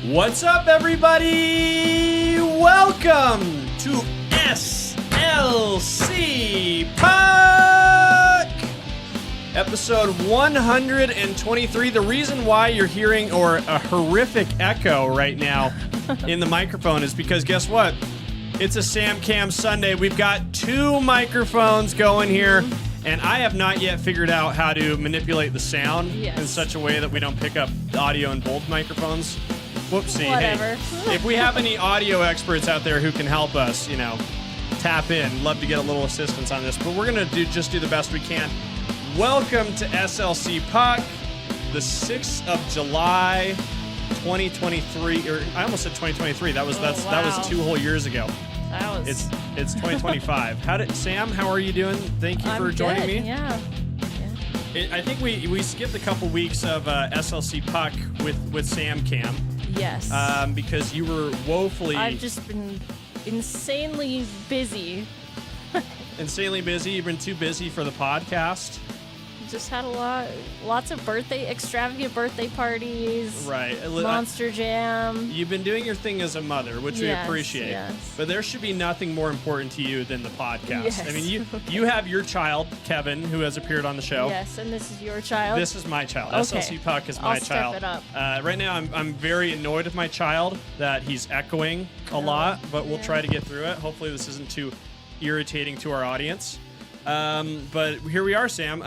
What's up, everybody? Welcome to SLC Puck, episode 123. The reason why you're hearing a horrific echo right now in the microphone is because guess what? It's a Sam Cam Sunday. We've got two microphones going here, and I have not yet figured out how to manipulate the sound in such a way that we don't pick up the audio in both microphones. Whoopsie. Whatever. Hey, if we have any audio experts out there who can help us, tap in. Love to get a little assistance on this, but we're going to just do the best we can. Welcome to SLC Puck, the 6th of July, 2023, or I almost said 2023. That was 2 whole years ago. It's 2025. Sam, how are you doing? Thank you for joining me. Yeah. I think we skipped a couple weeks of SLC Puck with Sam Cam. Yes. Because you were woefully... I've just been insanely busy. Insanely busy? You've been too busy for the podcast? Just had lots of extravagant birthday parties. Right. Monster Jam. You've been doing your thing as a mother, which we appreciate. Yes. But there should be nothing more important to you than the podcast. Yes. I mean, you have your child, Kevin, who has appeared on the show. Yes, and this is your child? This is my child. Okay. SLC Puck is my child. I'll step it up. Right now, I'm very annoyed with my child that he's echoing a lot, but we'll try to get through it. Hopefully this isn't too irritating to our audience. But here we are, Sam.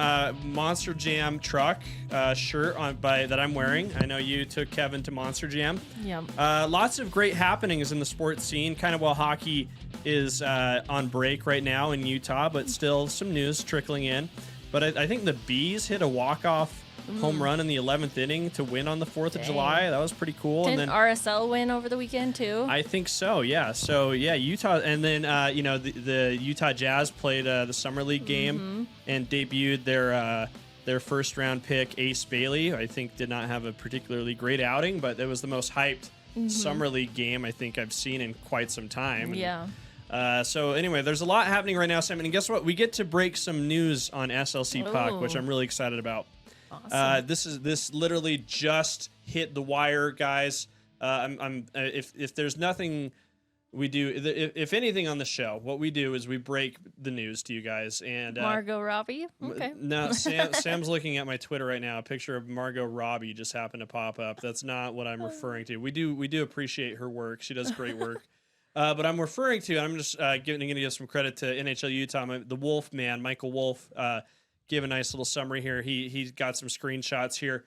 Monster Jam truck shirt that I'm wearing. I know you took Kevin to Monster Jam. Yeah. Lots of great happenings in the sports scene, kind of while hockey is on break right now in Utah, but still some news trickling in. But I think the Bees hit a walk-off home run in the 11th inning to win on the 4th of July. That was pretty cool. Didn't and then RSL win over the weekend too? I think so, yeah. So, yeah, Utah. And then, the Utah Jazz played the Summer League game and debuted their first-round pick, Ace Bailey. I think did not have a particularly great outing, but it was the most hyped Summer League game I think I've seen in quite some time. Yeah. So anyway, there's a lot happening right now, Sam. And guess what? We get to break some news on SLC Puck, which I'm really excited about. Awesome. This literally just hit the wire, guys. If there's nothing we do, if anything on the show, what we do is we break the news to you guys. And Margot Robbie. Okay. No, Sam's looking at my Twitter right now. A picture of Margot Robbie just happened to pop up. That's not what I'm referring to. We do appreciate her work. She does great work. But I'm referring to, and I'm just going to give some credit to NHL Utah, the Wolf man, Michael Wolf. Give a nice little summary here. He's got some screenshots here.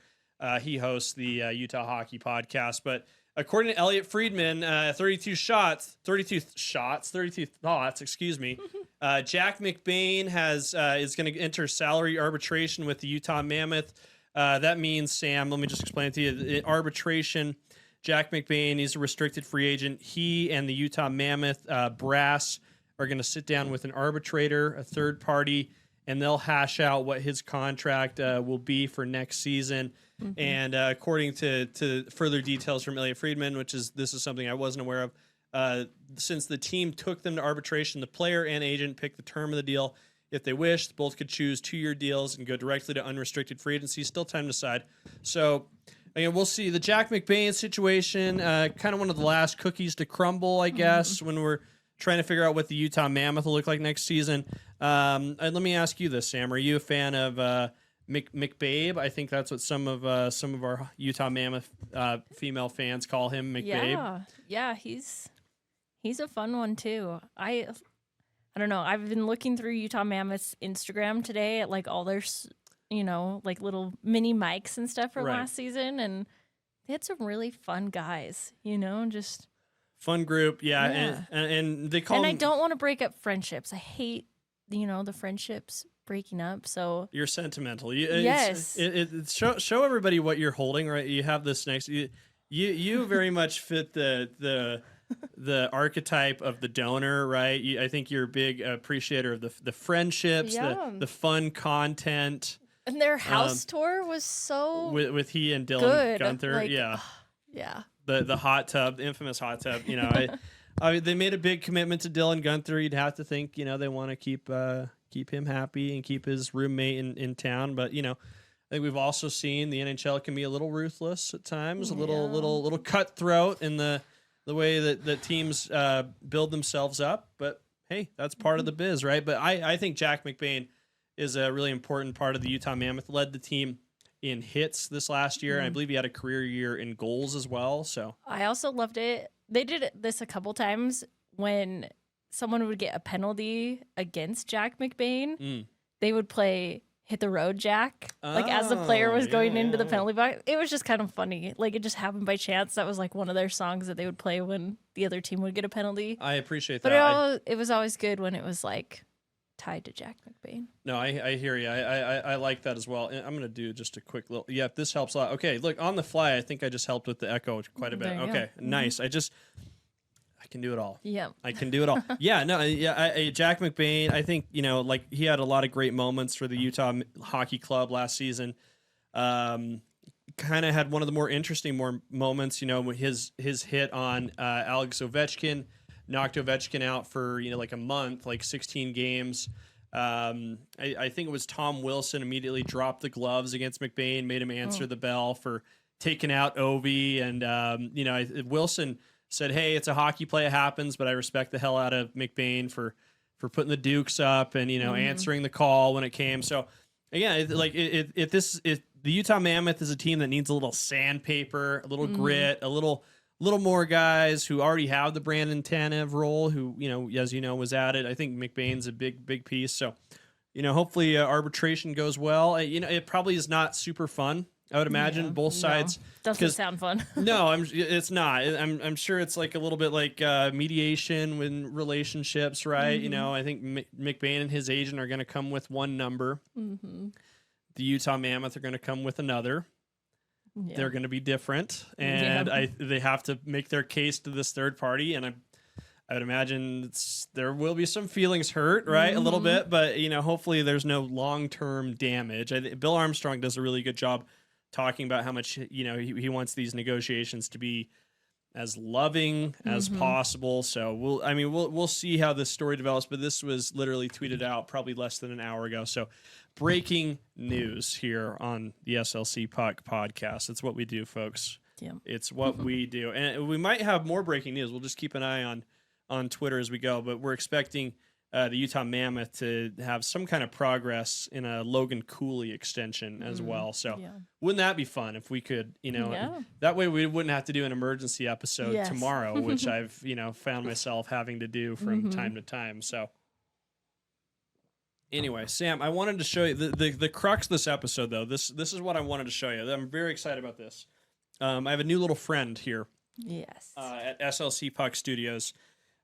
He hosts the Utah Hockey Podcast. But according to Elliot Friedman, 32 thoughts, excuse me. Jack McBain is going to enter salary arbitration with the Utah Mammoth. That means, Sam, let me just explain it to you. In arbitration, Jack McBain, he's a restricted free agent. He and the Utah Mammoth brass are going to sit down with an arbitrator, a third party, and they'll hash out what his contract will be for next season. And according to further details from Elliot Friedman, this is something I wasn't aware of, since the team took them to arbitration, the player and agent pick the term of the deal. If they wish, both could choose 2-year deals and go directly to unrestricted free agency. Still time to decide. So again, we'll see. The Jack McBain situation, kind of one of the last cookies to crumble, I guess, when we're trying to figure out what the Utah Mammoth will look like next season. And let me ask you this, Sam. Are you a fan of McBabe? I think that's what some of our Utah Mammoth female fans call him, McBabe. Yeah, he's a fun one too. I don't know. I've been looking through Utah Mammoth's Instagram today at like all their like little mini mics and stuff from last season, and they had some really fun guys. Just fun group, and they call. And I don't want to break up friendships. I hate the friendships breaking up. So you're sentimental. Yes. Show everybody what you're holding. Right, you have this next. You very much fit the archetype of the donor, right? I think you're a big appreciator of the friendships, the fun content. And their house tour was so with he and Dylan good. Gunther, the hot tub, the infamous hot tub. They made a big commitment to Dylan Gunther. You'd have to think, they want to keep him happy and keep his roommate in town. But think we've also seen the NHL can be a little ruthless at times, a little cutthroat in the way that teams build themselves up. But hey, that's part of the biz, right? But I think Jack McBain is a really important part of the Utah Mammoth. Led the team in hits this last year, and I believe he had a career year in goals as well. So I also loved it. They did this a couple times when someone would get a penalty against Jack McBain. They would play Hit the Road Jack, like as the player was going into the penalty box. It was just kind of funny. Like it just happened by chance. That was like one of their songs that they would play when the other team would get a penalty. I appreciate that. But it was always good when it was like tied to Jack McBain. No, I hear you. I like that as well. And I'm going to do just a quick little, this helps a lot. Okay, look, on the fly, I think I just helped with the echo quite a bit. Okay, nice. I can do it all. Yeah. I can do it all. Jack McBain, I think, like he had a lot of great moments for the Utah Hockey Club last season. Kind of had one of the more interesting moments, his hit on Alex Ovechkin, knocked Ovechkin out for, like a month, like 16 games. I think it was Tom Wilson immediately dropped the gloves against McBain, made him answer the bell for taking out Ovi. And, Wilson said, hey, it's a hockey play, it happens, but I respect the hell out of McBain for putting the Dukes up and, answering the call when it came. So, again, the Utah Mammoth is a team that needs a little sandpaper, a little grit, a little more guys who already have the Brandon Tanev role, who, as was added. I think McBain's a big piece. So, hopefully arbitration goes well. It probably is not super fun. I would imagine both sides doesn't sound fun. No, it's not. I'm sure it's like a little bit like mediation with relationships, right? I think McBain and his agent are going to come with one number. The Utah Mammoth are going to come with another. Yeah. They're going to be different, and they have to make their case to this third party. And I would imagine there will be some feelings hurt, right, a little bit, but hopefully there's no long-term damage. Bill Armstrong does a really good job talking about how much he wants these negotiations to be as loving as possible. So we'll see how this story develops. But this was literally tweeted out probably less than an hour ago. So breaking news here on the SLC Puck podcast. It's what we do, folks. Yeah, it's what we do, and we might have more breaking news. We'll just keep an eye on Twitter as we go. But we're expecting the Utah Mammoth to have some kind of progress in a Logan Cooley extension as well. So wouldn't that be fun if we could, that way we wouldn't have to do an emergency episode tomorrow, which I've, found myself having to do from time to time. So anyway, Sam, I wanted to show you the crux of this episode, though. This is what I wanted to show you. I'm very excited about this. I have a new little friend here. Yes. At SLC Puck Studios.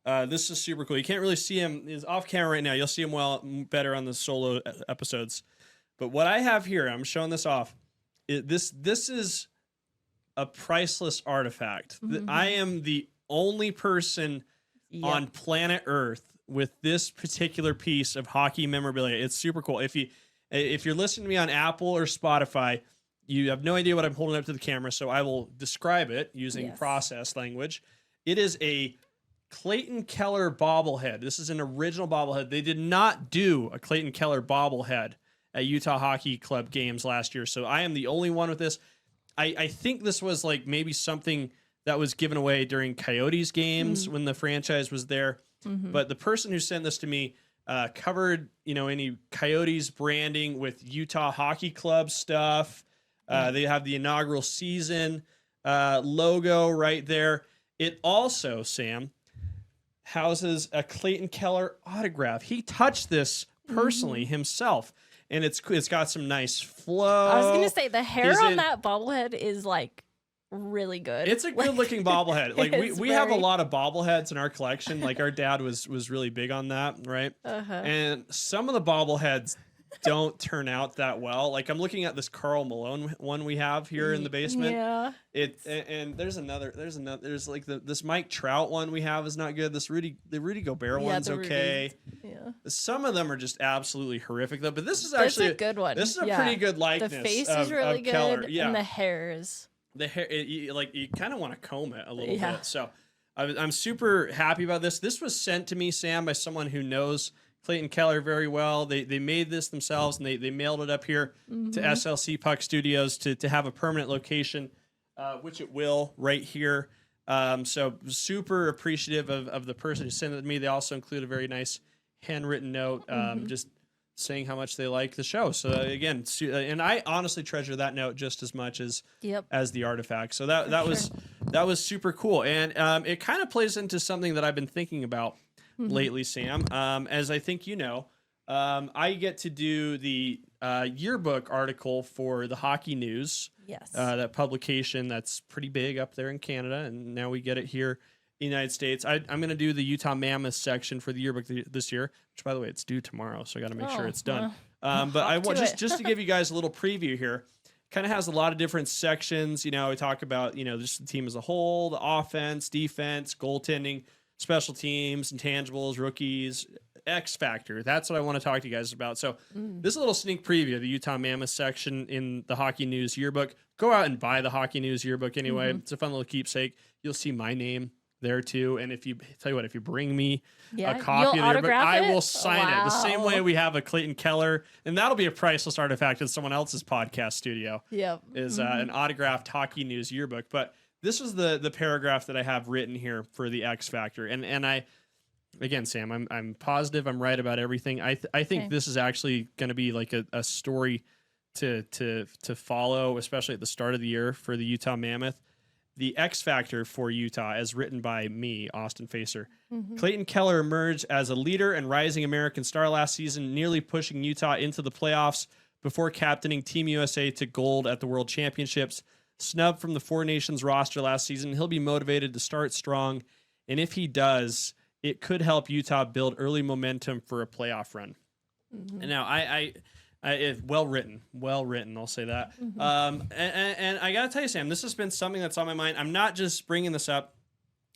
This is super cool. You can't really see him. He's off camera right now. You'll see him better on the solo episodes. But what I have here, I'm showing this off. This is a priceless artifact. I am the only person on planet Earth with this particular piece of hockey memorabilia. It's super cool. If you're listening to me on Apple or Spotify, you have no idea what I'm holding up to the camera, so I will describe it using process language. It is a Clayton Keller bobblehead. This is an original bobblehead. They did not do a Clayton Keller bobblehead at Utah Hockey Club games last year, so I am the only one with this. I think this was like maybe something that was given away during Coyotes games when the franchise was there. But the person who sent this to me covered, any Coyotes branding with Utah Hockey Club stuff. They have the inaugural season logo right there. It also, Sam, houses a Clayton Keller autograph. He touched this personally himself, and it's got some nice flow. I was gonna say the hair on that bobblehead is like really good. It's a good looking bobblehead. Like we have a lot of bobbleheads in our collection. Like our dad was really big on that, right? And some of the bobbleheads don't turn out that well. Like I'm looking at this Karl Malone one we have here in the basement. Yeah. And there's like this Mike Trout one we have is not good. The Rudy Gobert one's okay. Yeah. Some of them are just absolutely horrific though. But this is actually a good one. This is a pretty good likeness. The face is really good. Keller. Yeah. And the hairs. The hair, you kind of want to comb it a little bit. So I'm super happy about this. This was sent to me, Sam, by someone who knows Clayton Keller very well. They made this themselves, and they mailed it up here to SLC Puck Studios to have a permanent location, which it will right here. So super appreciative of the person who sent it to me. They also include a very nice handwritten note, just saying how much they like the show. So again, and I honestly treasure that note just as much as the artifact. So that was super cool, and it kind of plays into something that I've been thinking about lately, Sam. As I think you know, I get to do the yearbook article for the Hockey News. Yes. That publication that's pretty big up there in Canada, and now we get it here in the United States. I'm going to do the Utah Mammoth section for the yearbook this year, which, by the way, it's due tomorrow, so I got to make sure it's done. But I want just to give you guys a little preview here. Kind of has a lot of different sections. You know, we talk about just the team as a whole, the offense, defense, goaltending, special teams, intangibles, rookies, X factor. That's what I want to talk to you guys about. So this is a little sneak preview of the Utah Mammoth section in the Hockey News yearbook. Go out and buy the Hockey News yearbook anyway. It's a fun little keepsake. You'll see my name there too. And if you bring me a copy of the yearbook, I will sign it the same way we have a Clayton Keller, and that'll be a priceless artifact in someone else's podcast studio. Is an autographed Hockey News yearbook. But this is the paragraph that I have written here for the X Factor, and I, again, Sam, I'm positive I'm right about everything. I think this is actually going to be like a story to follow, especially at the start of the year for the Utah Mammoth. The X Factor for Utah, as written by me, Austin Facer. Clayton Keller emerged as a leader and rising American star last season, nearly pushing Utah into the playoffs before captaining Team USA to gold at the World Championships. Snubbed from the Four Nations roster last season, he'll be motivated to start strong, and if he does, it could help Utah build early momentum for a playoff run. And now, I well written. I'll say that. And I gotta tell you, Sam, this has been something that's on my mind. I'm not just bringing this up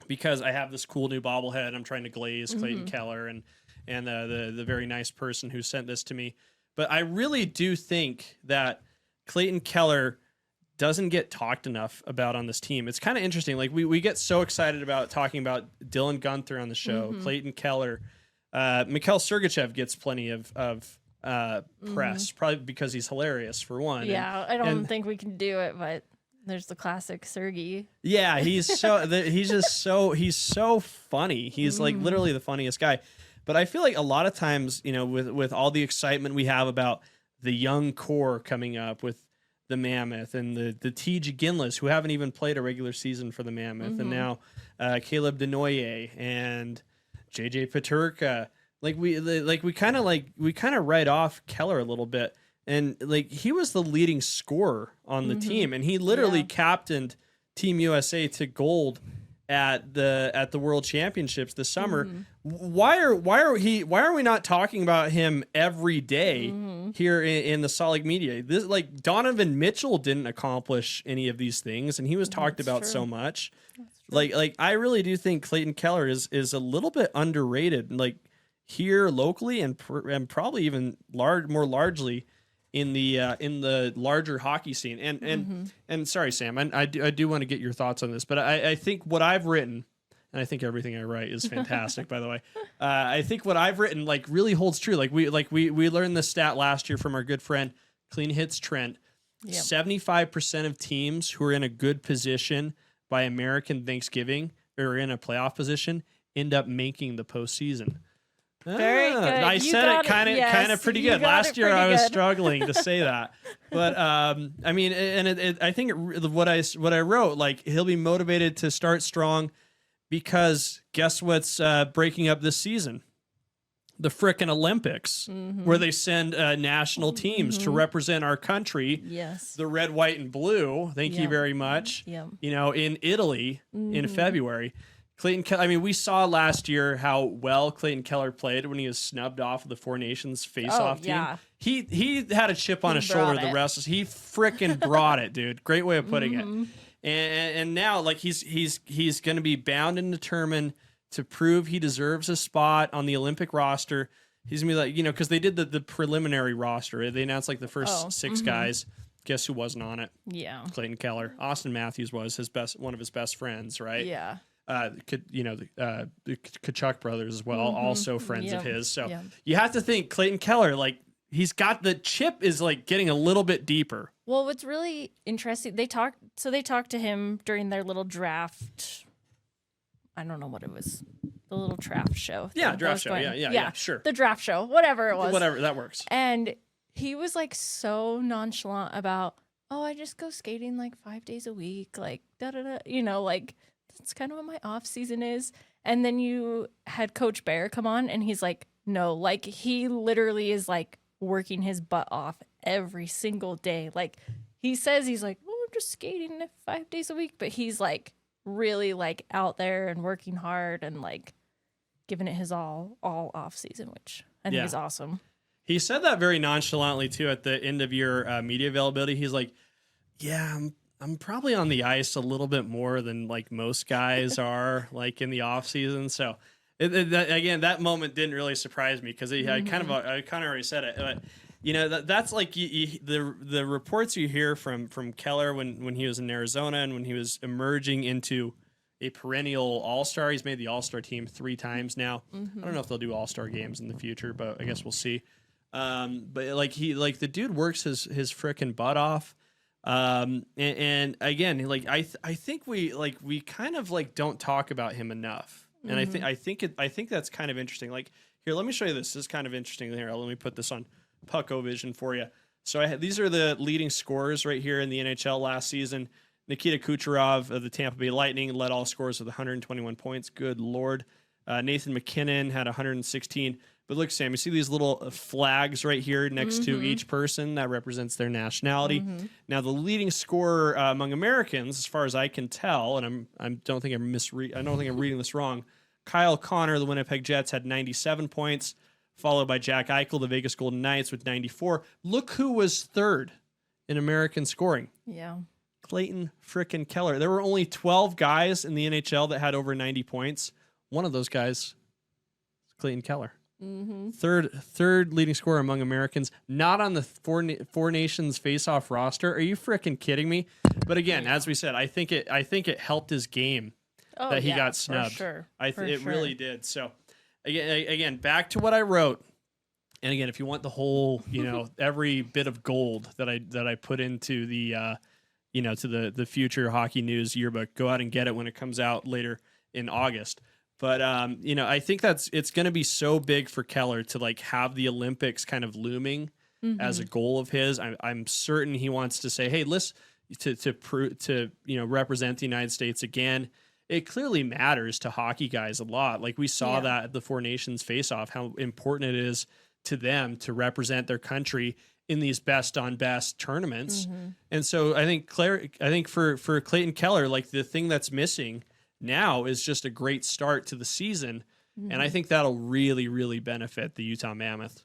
because I have this cool new bobblehead I'm trying to glaze, Clayton Keller, and the very nice person who sent this to me. But I really do think that Clayton Keller doesn't get talked enough about on this team. It's kind of interesting. Like we get so excited about talking about Dylan Gunther on the show, Clayton Keller. Mikhail Sergachev gets plenty of press, probably because he's hilarious for one. Yeah, I don't think we can do it, but there's the classic Sergey. Yeah, he's so funny. He's like literally the funniest guy. But I feel like a lot of times, with all the excitement we have about the young core coming up with the Mammoth and the T.J. Ginlas, who haven't even played a regular season for the Mammoth, and now Caleb Denoye and J.J. Peterka. We kind of write off Keller a little bit, and like he was the leading scorer on the team, and he literally captained Team USA to gold at the World Championships this summer. Why are we not talking about him every day here in the Salt Lake media? This, like, Donovan Mitchell didn't accomplish any of these things, and he was talked about so much. Like I really do think Clayton Keller is a little bit underrated, like here locally and probably even more largely in the larger hockey scene. And sorry, Sam, I do want to get your thoughts on this, but I think what I've written, and I think everything I write is fantastic, by the way. I think what I've written like really holds true. We learned this stat last year from our good friend Clean Hits Trent. 75% of teams who are in a good position by American Thanksgiving or in a playoff position end up making the postseason. Very good. I said it kind of pretty good. Last year I was struggling to say that, but I mean, and I think what I wrote, like, he'll be motivated to start strong because guess what's breaking up this season? The frickin' Olympics, where they send national teams to represent our country. Yes, the red, white, and blue. Thank you very much. In Italy in February. Clayton Keller, I mean, we saw last year how well Clayton Keller played when he was snubbed off of the Four Nations Faceoff team. He had a chip on his shoulder. The rest is he freaking brought it, dude. Great way of putting it. And now, like, he's going to be bound and determined to prove he deserves a spot on the Olympic roster. He's gonna be like, because they did the preliminary roster. They announced like the first 6 guys. Guess who wasn't on it? Yeah, Clayton Keller. Austin Matthews was one of his best friends, right? Yeah. The Kachuk brothers as well, also friends of his. So Yeah. you have to think Clayton Keller, like he's got the chip is like getting a little bit deeper. Well, what's really interesting, they talked to him during their little draft. I don't know what it was. The little draft show. Yeah, draft show. Yeah, sure. The draft show, whatever it was. Whatever, that works. And he was like so nonchalant about, oh, I just go skating like 5 days a week, like da-da-da, like that's kind of what my off season is. And then you had Coach Bear come on and he's like, no, like he literally is like working his butt off every single day. Like he says he's like, oh, I'm just skating 5 days a week, but he's like really like out there and working hard and like giving it his all off season, which I think is awesome. He said that very nonchalantly too at the end of your media availability. He's like, yeah, I'm probably on the ice a little bit more than like most guys are like in the off season. So again, that moment didn't really surprise me because I kind of already said it, but that's like the reports you hear from Keller when he was in Arizona and when he was emerging into a perennial all-star. He's made the all-star team 3 times now. I don't know if they'll do all-star games in the future, but I guess we'll see. But like the dude works his frickin' butt off. And again, like I think we kind of like don't talk about him enough. And I think that's kind of interesting. Like here, let me show you this. This is kind of interesting. Here, let me put this on Puck-O-Vision for you. So these are the leading scorers right here in the NHL last season. Nikita Kucherov of the Tampa Bay Lightning led all scorers with 121 points. Good Lord. Nathan McKinnon had 116. But look, Sam, you see these little flags right here next to each person that represents their nationality. Now, the leading scorer among Americans, as far as I can tell, and I don't think I'm reading this wrong. Kyle Connor, the Winnipeg Jets, had 97 points, followed by Jack Eichel, the Vegas Golden Knights, with 94. Look who was third in American scoring. Yeah. Clayton frickin' Keller. There were only 12 guys in the NHL that had over 90 points. One of those guys, Clayton Keller. Third leading scorer among Americans, not on the Four Nations Faceoff roster. Are you frickin' kidding me? But again, as we said, I think it helped his game that he got snubbed. For sure. It really did. So again, back to what I wrote. And again, if you want the whole, every bit of gold that I put into the to the future hockey news yearbook, go out and get it when it comes out later in August. But I think it's going to be so big for Keller to like have the Olympics kind of looming as a goal of his. I'm certain he wants to say, hey, let's to represent the United States again. It clearly matters to hockey guys a lot. Like we saw that at the Four Nations Faceoff, how important it is to them to represent their country in these best on best tournaments. And so I think for Clayton Keller, like the thing that's missing now is just a great start to the season. And I think that'll really, really benefit the Utah Mammoth.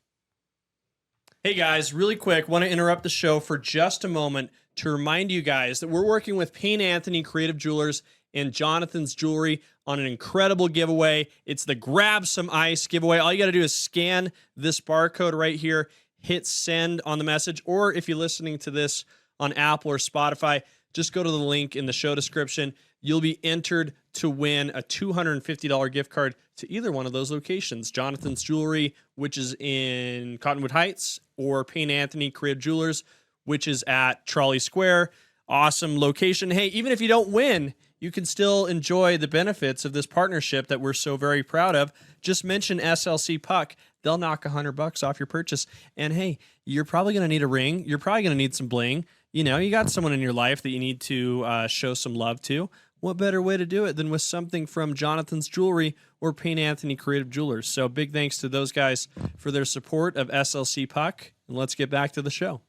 Hey guys, really quick, want to interrupt the show for just a moment to remind you guys that we're working with Payne Anthony Creative Jewelers and Jonathan's Jewelry on an incredible giveaway. It's the Grab Some Ice giveaway. All you got to do is scan this barcode right here, hit send on the message, or if you're listening to this on Apple or Spotify, just go to the link in the show description. You'll be entered to win a $250 gift card to either one of those locations, Jonathan's Jewelry, which is in Cottonwood Heights, or Payne Anthony Creative Jewelers, which is at Trolley Square. Awesome location. Hey, even if you don't win, you can still enjoy the benefits of this partnership that we're so very proud of. Just mention SLC Puck. They'll knock $100 off your purchase. And hey, you're probably going to need a ring. You're probably going to need some bling. You got someone in your life that you need to show some love to. What better way to do it than with something from Jonathan's Jewelry or Payne Anthony Creative Jewelers? So big thanks to those guys for their support of SLC Puck. And let's get back to the show.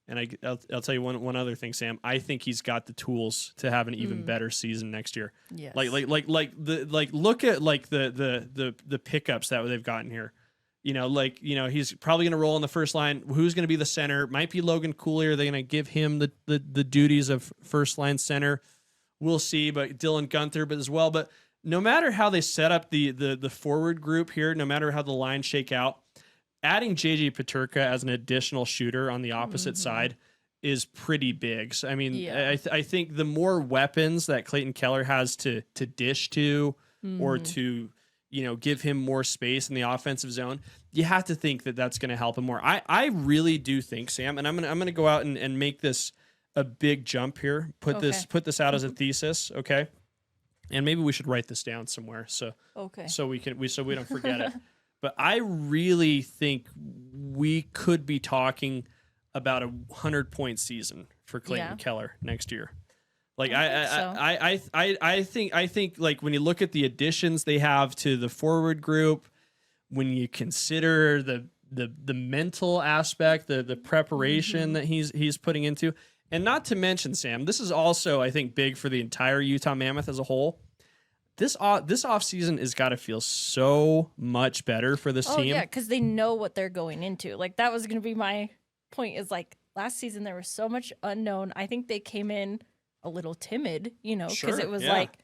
And I'll tell you one other thing, Sam. I think he's got the tools to have an even better season next year. Yes. Look at the pickups that they've gotten here. He's probably going to roll on the first line. Who's going to be the center? Might be Logan Cooley. Are they going to give him the duties of first line center? We'll see. But Dylan Gunther, but as well. But no matter how they set up the forward group here, no matter how the lines shake out, adding JJ Peterka as an additional shooter on the opposite side is pretty big. So, I mean, Yeah. I think the more weapons that Clayton Keller has to dish to or to, give him more space in the offensive zone, you have to think that that's going to help him more. I really do think, Sam, and I'm going to go out and make this a big jump here. Put this out as a thesis, okay? And maybe we should write this down somewhere so we don't forget it. But I really think we could be talking about a 100-point season for Clayton Keller next year. Like I think like when you look at the additions they have to the forward group, when you consider the mental aspect, the preparation that he's putting into, and not to mention, Sam, this is also I think big for the entire Utah Mammoth as a whole. This offseason has got to feel so much better for this team. Yeah, because they know what they're going into. Like that was going to be my point. Is like last season there was so much unknown. I think they came in a little timid, because it was like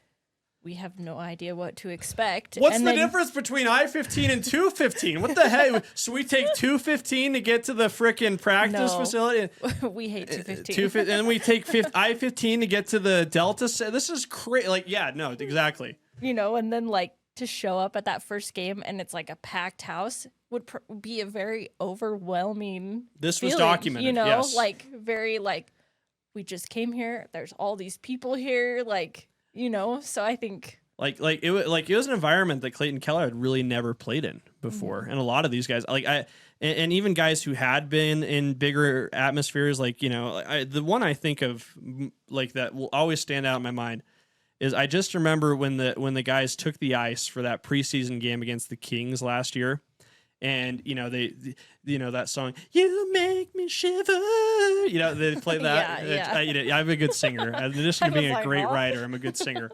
we have no idea what to expect. What's the difference between I-15 and 215? What the heck? So we take 215 to get to the frickin' practice facility? We hate 215. And then we take I-15 to get to the Delta. This is crazy. Like, yeah, no, exactly. And then like to show up at that first game and it's like a packed house would be a very overwhelming This feeling, was documented, yes. Like very like, we just came here. There's all these people here, like, so I think like it was an environment that Clayton Keller had really never played in before. And a lot of these guys, and even guys who had been in bigger atmospheres, like, the one I think of like that will always stand out in my mind is I just remember when the guys took the ice for that preseason game against the Kings last year. And, they that song, "You Make Me Shiver," they play that. I'm a good singer. In addition to being a great writer, I'm a good singer.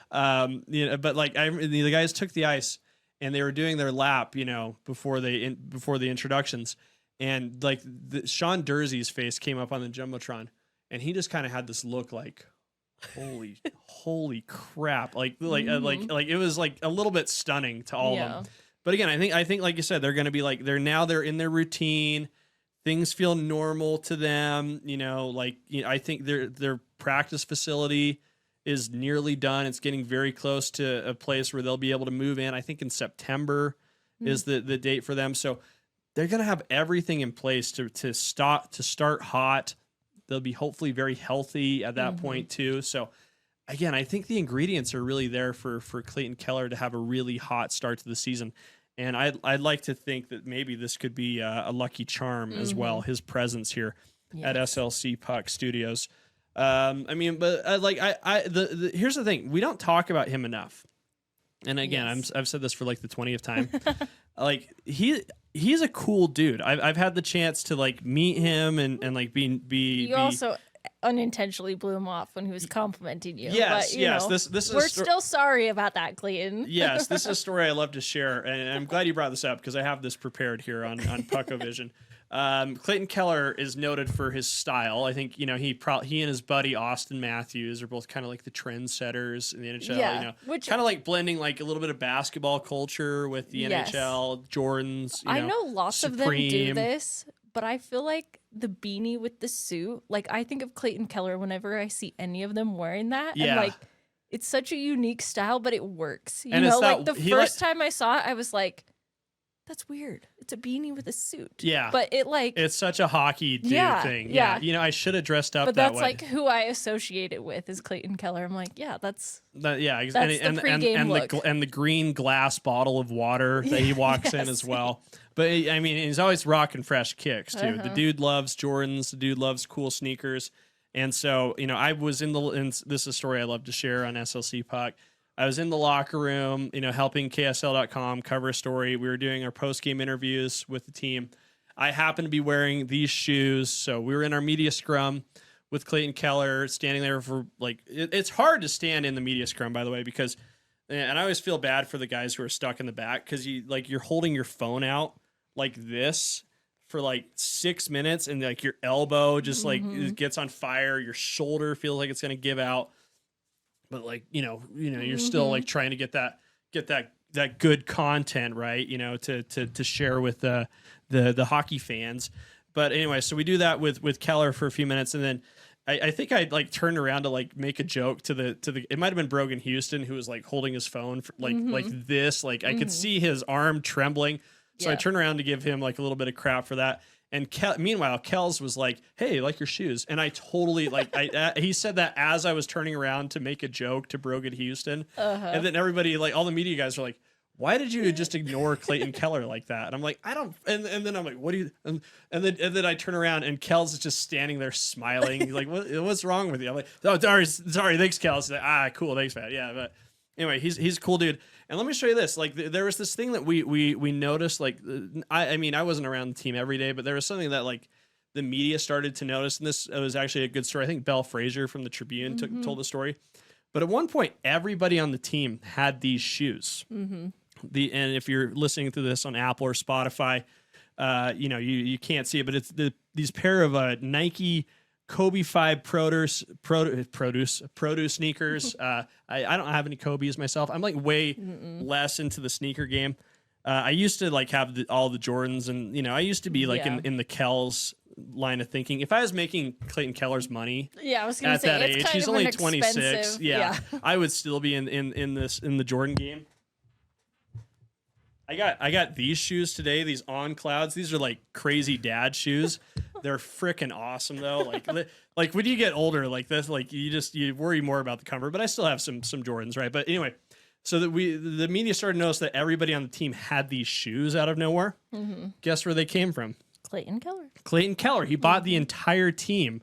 But like the guys took the ice and they were doing their lap, before the introductions. And like Sean Dursey's face came up on the Jumbotron and he just kind of had this look like, holy crap. Like it was like a little bit stunning to all of them. But again, I think like you said, they're going to be like they're in their routine. Things feel normal to them. I think their practice facility is nearly done. It's getting very close to a place where they'll be able to move in. I think in September is the date for them. So they're going to have everything in place to start hot. They'll be hopefully very healthy at that point too. So again, I think the ingredients are really there for Clayton Keller to have a really hot start to the season. And I'd like to think that maybe this could be a lucky charm as well, his presence here at SLC Puck Studios. Here's the thing. We don't talk about him enough. And again, I've said this for like the 20th time. Like he's a cool dude. I've had the chance to like meet him and like be also unintentionally blew him off when he was complimenting you. Yes, but, This is we're still sorry about that, Clayton. Yes, this is a story I love to share, and I'm glad you brought this up because I have this prepared here on Puckovision. Clayton Keller is noted for his style. I think he and his buddy Austin Matthews are both kind of like the trendsetters in the NHL. Which kind of like blending like a little bit of basketball culture with the NHL. Jordans. I know lots Supreme. of them do this. But I feel like the beanie with the suit, like I think of Clayton Keller whenever I see any of them wearing that. Yeah. And like it's such a unique style, but it works. And like the first time I saw it, I was like, that's weird. It's a beanie with a suit. Yeah. But it's such a hockey dude thing. Yeah. I should have dressed up but that way. But that's like who I associate it with is Clayton Keller. I'm like, that's the pregame look. And the green glass bottle of water that he walks in as well. But I mean, he's always rocking fresh kicks too. The dude loves Jordans. The dude loves cool sneakers. And so, I was and this is a story I love to share on SLC Puck. I was in the locker room, helping KSL.com cover a story. We were doing our post-game interviews with the team. I happened to be wearing these shoes. So we were in our media scrum with Clayton Keller standing there for it's hard to stand in the media scrum, by the way, because, and I always feel bad for the guys who are stuck in the back because you're holding your phone out like this for 6 minutes and your elbow just it gets on fire. Your shoulder feels like it's going to give out. But you're still trying to get that good content, right? To share with the hockey fans. But anyway, so we do that with Keller for a few minutes, and then I think I like turned around to like make a joke to the it might have been Brogan Houston, who was like holding his phone for, like this, like I could see his arm trembling. So I turned around to give him like a little bit of crap for that. And meanwhile, Kells was like, "Hey, like your shoes," and I totally like he said that as I was turning around to make a joke to Brogan Houston, and then everybody, like all the media guys, were like, "Why did you just ignore Clayton Keller like that?" And I'm like, "I don't." And then I'm like, "What do you?" And then I turn around and Kells is just standing there smiling. He's like, "What's wrong with you?" I'm like, "Oh, sorry, thanks, Kells." He's like, cool, thanks, man. Yeah, but anyway, he's a cool dude. And let me show you this. Like, there was this thing that we noticed. Like, I mean, I wasn't around the team every day, but there was something that like the media started to notice, and this was actually a good story. I think Belle Frazier from the Tribune told the story. But at one point, everybody on the team had these shoes. And if you're listening to this on Apple or Spotify, you can't see it, but it's these pair of Nike Kobe 5 produce sneakers. I don't have any Kobe's myself. I'm like way less into the sneaker game. I used to like have all the Jordans, and I used to be like in the Kells line of thinking. If I was making Clayton Keller's money, I was gonna say, that it's age, kind he's of only an 26. Yeah, yeah. I would still be in the Jordan game. I got these shoes today, these On Clouds. These are like crazy dad shoes. They're freaking awesome though. Like when you get older, like this, like you worry more about the comfort. But I still have some Jordans, right? But anyway, so that the media started to notice that everybody on the team had these shoes out of nowhere. Guess where they came from? Clayton Keller. Clayton Keller. He bought the entire team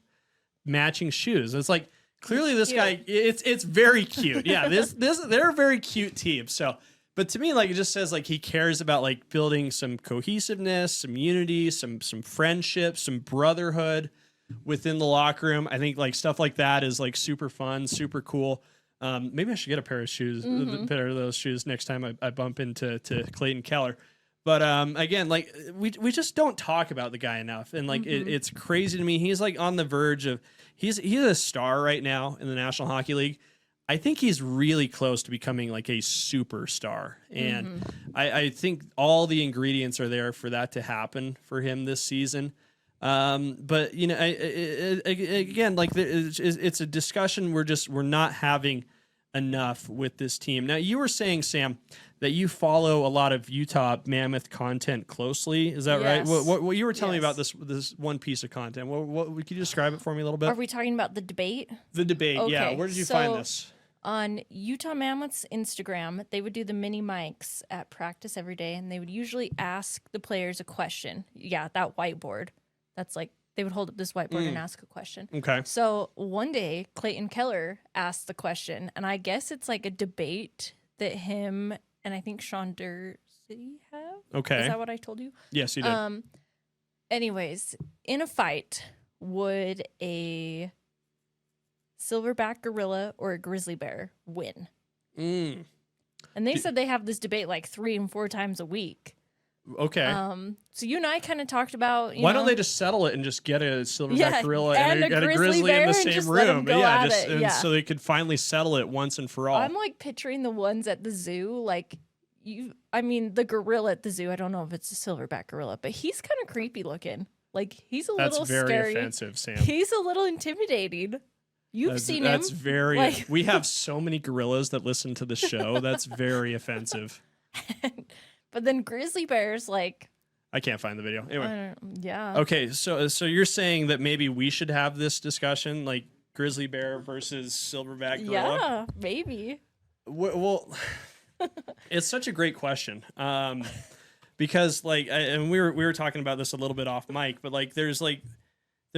matching shoes. It's like clearly this guy. It's very cute. Yeah, they're a very cute team. So. But to me, like, it just says like he cares about like building some cohesiveness, some unity, some friendship, some brotherhood within the locker room. I think like stuff like that is like super fun, super cool. Maybe I should get a pair of shoes, a pair of those shoes next time I bump into Clayton Keller. But again, like we just don't talk about the guy enough, and like it's crazy to me. He's like on the verge of he's a star right now in the National Hockey League. I think he's really close to becoming like a superstar. And I think all the ingredients are there for that to happen for him this season. But, again, like it's a discussion we're not having enough with this team. Now, you were saying, Sam, that you follow a lot of Utah Mammoth content closely. Is that right? What you were telling me about this one piece of content. What could you describe it for me a little bit? Are we talking about the debate? The debate, okay. Yeah. Where did you find this? On Utah Mammoth's Instagram, they would do the mini mics at practice every day, and they would usually ask the players a question. Yeah, that whiteboard. That's like, they would hold up this whiteboard and ask a question. Okay. So one day, Clayton Keller asked the question, and I guess it's like a debate that him and I think Sean Dursey have. Okay. Is that what I told you? Yes, you did. Anyways, in a fight, would a silverback gorilla or a grizzly bear win? And they said they have this debate like 3 and 4 times a week. Okay. So you and I kind of talked about why don't they just settle it and just get a silverback gorilla and a grizzly in the same room? So they could finally settle it once and for all. I'm like picturing the ones at the zoo, like the gorilla at the zoo. I don't know if it's a silverback gorilla, but he's kind of creepy looking. Like he's a little scary. That's very offensive, Sam. He's a little intimidating. You've seen him. That's very. Like, we have so many gorillas that listen to the show. That's very offensive. But then grizzly bears, like, I can't find the video. Anyway, yeah. Okay, so you're saying that maybe we should have this discussion, like grizzly bear versus silverback gorilla? Yeah, maybe. Well, it's such a great question. Because like, and we were talking about this a little bit off mic, but like, there's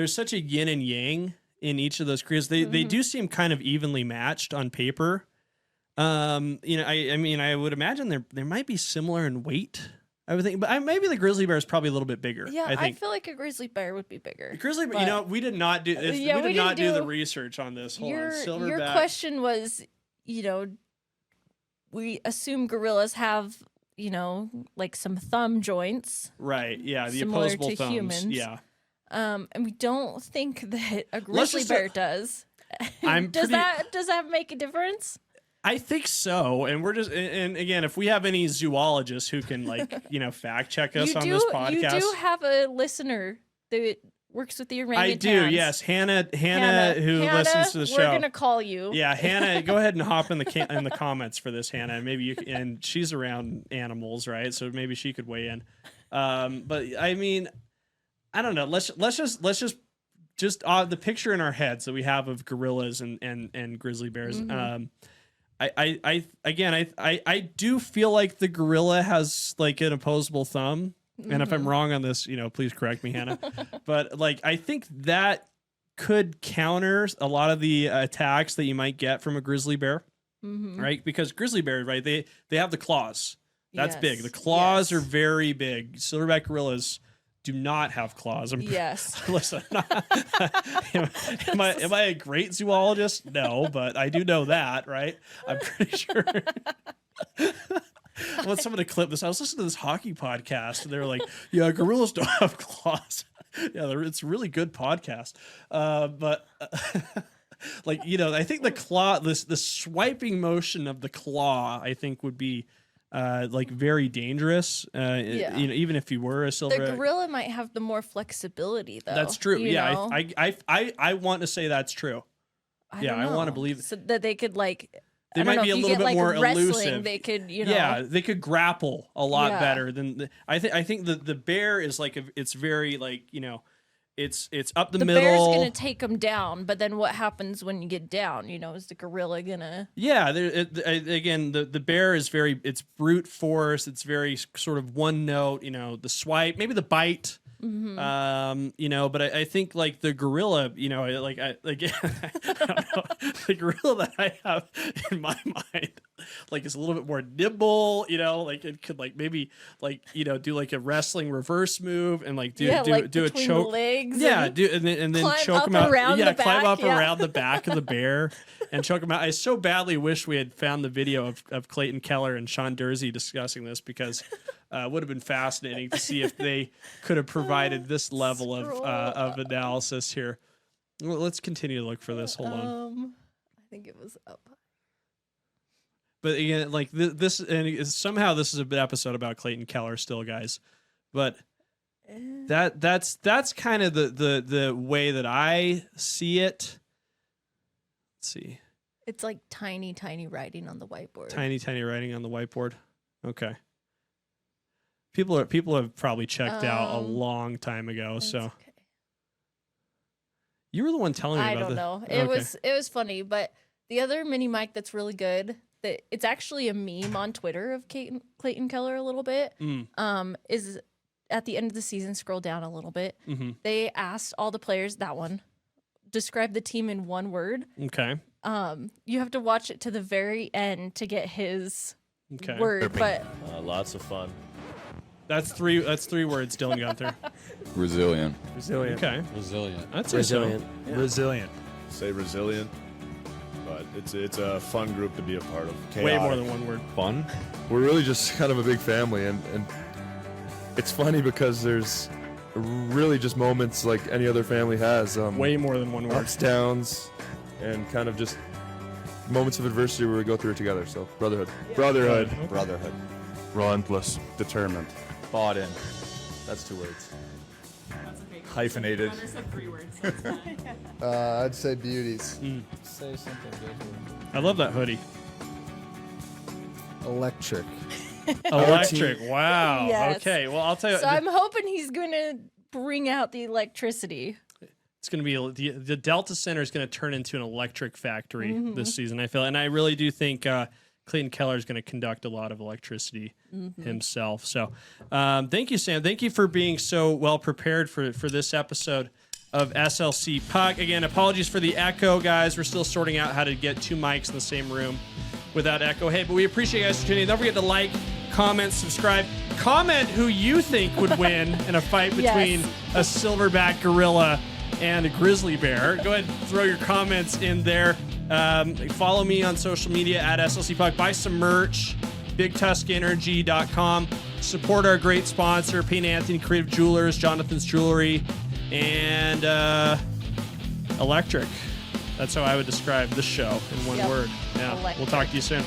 such a yin and yang in each of those creatures. They do seem kind of evenly matched on paper. I mean, I would imagine there might be similar in weight. I would think, but maybe the grizzly bear is probably a little bit bigger. Yeah, I feel like a grizzly bear would be bigger. Grizzly bear, we did not do this. We did not do the research on this. Your question was, we assume gorillas have, like some thumb joints. Right. Yeah. The opposable thumbs. Humans. Yeah. And we don't think that a grizzly bear does. Does that make a difference? I think so, and we're just and again, if we have any zoologists who can fact check us on this podcast, you do have a listener that works with the orangutans. I do, yes. Hannah, who listens to the show. We're gonna call you. Yeah, Hannah, go ahead and hop in the comments for this, Hannah. Maybe you can, and she's around animals, right? So maybe she could weigh in. But I mean, I don't know. Let's just the picture in our heads that we have of gorillas and grizzly bears. I do feel like the gorilla has like an opposable thumb. And if I'm wrong on this, please correct me, Hannah. But like, I think that could counter a lot of the attacks that you might get from a grizzly bear, right? Because grizzly bears, right? They have the claws. That's big. The claws are very big. Silverback gorillas do not have claws. Listen, am I a great zoologist? No, but I do know that, right? I'm pretty sure. I want someone to clip this. I was listening to this hockey podcast, and they were like, "Yeah, gorillas don't have claws." Yeah, it's a really good podcast. But like, I think the claw, the swiping motion of the claw, I think would be like very dangerous. Even if you were a silver, the gorilla might have the more flexibility, though. That's true. Yeah, I want to say that's true. I want to believe so that they could like. They might be a little bit more elusive. They could, Yeah, they could grapple a lot better than I think the bear is like it's very like it's up the middle. The bear's gonna take them down, but then what happens when you get down? Is the gorilla gonna? Yeah, again, the bear is it's brute force. It's very sort of one note. The swipe, maybe the bite. But I think like the gorilla, I don't know, the gorilla that I have in my mind, like is a little bit more nimble, like it could like maybe like, do like a wrestling reverse move and like do a choke. Legs and then choke him out. Climb up around the back of the bear and choke him out. I so badly wish we had found the video of Clayton Keller and Sean Dursey discussing this because would have been fascinating to see if they could have provided this level of analysis here. Well, let's continue to look for this. Hold on. I think it was up. But again, like this, and somehow this is an episode about Clayton Keller still, guys. But that's kind of the way that I see it. Let's see. It's like tiny writing on the whiteboard. Tiny writing on the whiteboard. Okay. People have probably checked out a long time ago. So okay. You were the one telling me about this. I don't know. It was funny, but the other mini mic that's really good, that it's actually a meme on Twitter of Clayton Keller a little bit. Is at the end of the season, scroll down a little bit. They asked all the players that one, describe the team in one word. Okay. You have to watch it to the very end to get his word, but lots of fun. That's three words Dylan got there. Resilient. Okay. Resilient. That's resilient. Yeah. Resilient. Say resilient, but it's a fun group to be a part of. Chaotic. Way more than one word. Fun. We're really just kind of a big family, and it's funny because there's really just moments like any other family has. Way more than one word. Ups, downs, and kind of just moments of adversity where we go through it together. So brotherhood. Brotherhood. Okay. Brotherhood. Relentless. Determined. Bought in. That's 2 words. Hyphenated. I'd say beauties. Say something good. I love that hoodie. Electric. Electric. Wow. Yes. Okay. Well, I'll tell you. So I'm hoping he's going to bring out the electricity. It's going to be the Delta Center is going to turn into an electric factory this season. I feel, and I really do think Clayton Keller is going to conduct a lot of electricity himself. So, thank you, Sam. Thank you for being so well prepared for this episode of SLC Puck. Again, apologies for the echo, guys. We're still sorting out how to get 2 mics in the same room without echo. Hey, but we appreciate you guys for tuning in. Don't forget to like, comment, subscribe. Comment who you think would win in a fight between a silverback gorilla and a grizzly bear. Go ahead and throw your comments in there. Follow me on social media at SLC Puck. Buy some merch, BigTuskEnergy.com. Support our great sponsor, Payne Anthony Creative Jewelers, Jonathan's Jewelry, and Electric. That's how I would describe this show in one word. Yeah, Electric. We'll talk to you soon.